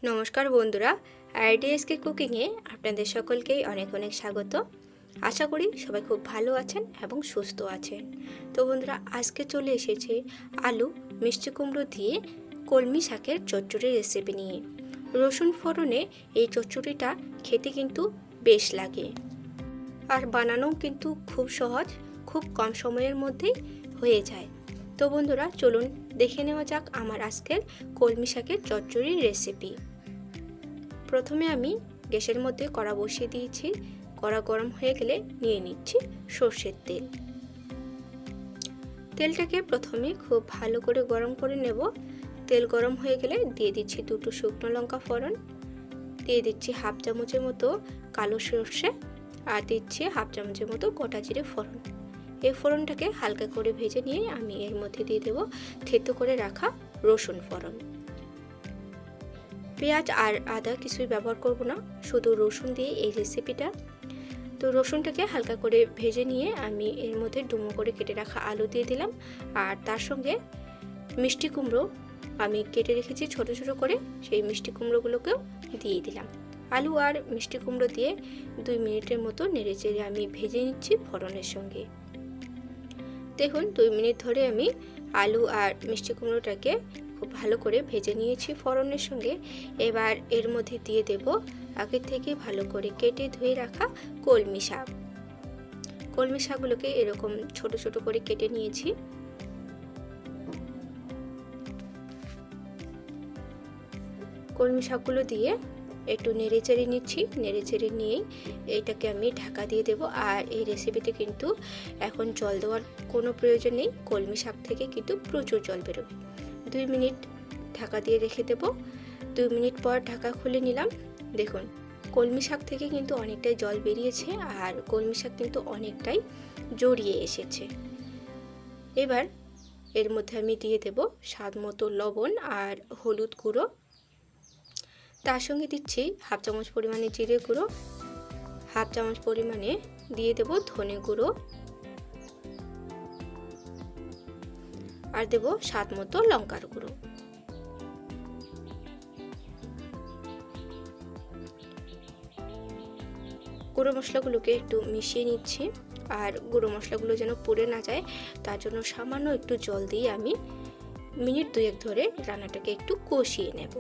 নমস্কার বন্ধুরা, আরডিএসকে কুকিংয়ে আপনাদের সকলকেই অনেক অনেক স্বাগত। আশা করি সবাই খুব ভালো আছেন এবং সুস্থ আছেন। তো বন্ধুরা, আজকে চলে এসেছে আলু মিষ্টি কুমড়ো দিয়ে কলমি শাকের চচ্চড়ি রেসিপি নিয়ে। রসুন ফোড়নে এই চচ্চড়িটা খেতে কিন্তু বেশ লাগে, আর বানানোও কিন্তু খুব সহজ, খুব কম সময়ের মধ্যেই হয়ে যায়। তো বন্ধুরা, চলুন দেখে নেওয়া যাক আমার আজকের কলমি শাকের চচ্চড়ির রেসিপি। প্রথমে আমি গ্যাসের মধ্যে কড়া বসিয়ে দিয়েছি। কড়া গরম হয়ে গেলে নিয়ে নিচ্ছি সর্ষের তেল। তেলটাকে প্রথমে খুব ভালো করে গরম করে নেব। তেল গরম হয়ে গেলে দিয়ে দিচ্ছি দুটো শুকনো লঙ্কা ফোড়ন, দিয়ে দিচ্ছি হাফ চামচের মতো কালো সর্ষে, আর দিচ্ছি হাফ চামচের মতো গোটা জিরে ফোড়ন। এই ফোড়নটাকে হালকা করে ভেজে নিয়ে আমি এর মধ্যে দিয়ে দেব থেতো করে রাখা রসুন ফোড়ন। পেঁয়াজ আর আদা কিছুই ব্যবহার করব না, শুধু রসুন দিয়ে এই রেসিপিটা। তো রসুনটাকে হালকা করে ভেজে নিয়ে আমি এর মধ্যে ডুমো করে কেটে রাখা আলু দিয়ে দিলাম, আর তার সঙ্গে মিষ্টি কুমড়ো আমি কেটে রেখেছি ছোট ছোট করে, সেই মিষ্টি কুমড়োগুলোকেও দিয়ে দিলাম। আলু আর মিষ্টি কুমড়ো দিয়ে 2 মিনিটের মতো নেড়েচেড়ে আমি ভেজে নিচ্ছি ফোড়নের সঙ্গে। দেখুন, 2 মিনিট ধরে আমি আলু আর মিষ্টি কুমড়োটাকে খুব ভালো করে ভেজে নিয়েছি ফোড়নের সঙ্গে। এবার এর মধ্যে দিয়ে দেব আগে থেকে ভালো করে কেটে ধুয়ে রাখা কলমি শাক। কলমি শাকগুলোকে এরকম ছোট ছোট করে কেটে নিয়েছি। কলমি শাকগুলো দিয়ে একটু নেড়েচেড়ে নিচ্ছি। নেড়েচেড়ে নিয়েই এটাকে আমি ঢাকা দিয়ে দেব। আর এই রেসিপিতে কিন্তু এখন জল দেওয়ার কোনো প্রয়োজন নেই, কলমি শাক থেকে কিন্তু প্রচুর জল বেরোবে। 2 মিনিট ঢাকা দিয়ে রেখে দেব। 2 মিনিট পর ঢাকা খুলে নিলাম। দেখুন, কলমি শাক থেকে কিন্তু অনেকটাই জল বেরিয়েছে, আর কলমি শাক কিন্তু অনেকটাই জড়িয়ে এসেছে। এবার এর মধ্যে আমি দিয়ে দেব স্বাদ মতো লবণ আর হলুদ গুঁড়ো। তার সঙ্গে দিচ্ছি হাফ চামচ পরিমাণে জিরে গুঁড়ো, হাফ চামচ পরিমাণে দিয়ে দেব ধনে গুঁড়ো, আর দেব স্বাদ মতো লঙ্কার গুঁড়ো। গুঁড়ো মশলাগুলোকে একটু মিশিয়ে নিচ্ছি, আর গুঁড়ো মশলাগুলো যেন পুড়ে না যায় তার জন্য সামান্য একটু জল দিয়ে আমি মিনিট 2 ধরে রান্নাটাকে একটু কষিয়ে নেব।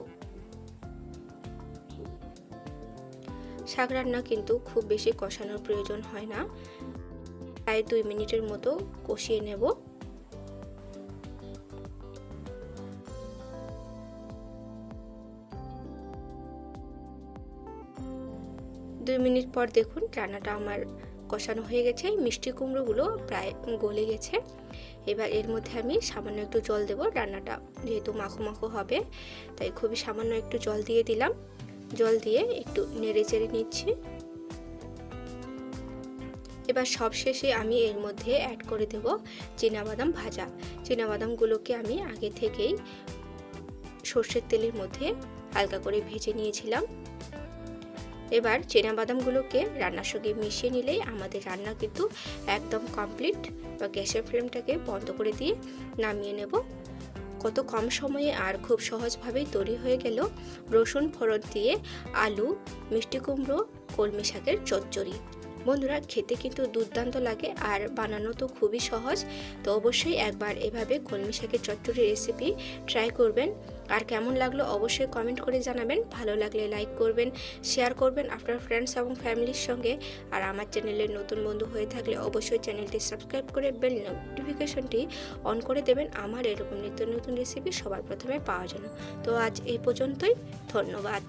শাক রান্না কিন্তু খুব বেশি কষানোর প্রয়োজন হয় না, প্রায় 2 মিনিটের মতো কষিয়ে নেব। দুই মিনিট পর দেখুন রান্নাটা আমার কষানো হয়ে গেছে, মিষ্টি কুমড়োগুলো প্রায় গলে গেছে। এবার এর মধ্যে আমি সামান্য একটু জল দেব। রান্নাটা যেহেতু মাখো মাখো হবে, তাই খুবই সামান্য একটু জল দিয়ে দিলাম। জল দিয়ে একটু নেড়ে চেড়ে নিচ্ছি। এবার সবশেষে আমি এর মধ্যে অ্যাড করে দেব চীনাবাদাম ভাজা। চীনাবাদামগুলোকে আমি আগে থেকেই সর্ষের তেলের মধ্যে হালকা করে ভেজে নিয়েছিলাম। এবার চীনাবাদামগুলোকে রান্নার সঙ্গে মিশিয়ে নিলেই আমাদের রান্না কিন্তু একদম কমপ্লিট। বা গ্যাসের ফ্লেমটাকে বন্ধ করে দিয়ে নামিয়ে নেব। কত কম সময়ে আর খুব সহজভাবেই তৈরি হয়ে গেল রসুন ফোড়ন দিয়ে আলু মিষ্টি কুমড়ো কলমি শাকের চচ্চড়ি। বন্ধুরা, খেতে কিন্তু দুর্দান্ত লাগে, আর বানানো তো খুবই সহজ। তো অবশ্যই একবার এভাবে কলমি শাকের চচ্চড়ি রেসিপি ট্রাই করবেন। আর কেমন লাগলো অবশ্যই কমেন্ট করে জানাবেন। ভালো লাগলে লাইক করবেন, শেয়ার করবেন আপনার ফ্রেন্ডস এবং ফ্যামিলির সঙ্গে। আর আমার চ্যানেলের নতুন বন্ধু হয়ে থাকলে অবশ্যই চ্যানেলটি সাবস্ক্রাইব করে বেল নোটিফিকেশনটি অন করে দেবেন আমার এরকম নিত্য নতুন রেসিপি সবার প্রথমে পাওয়ার জন্য। তো আজ এই পর্যন্তই, ধন্যবাদ।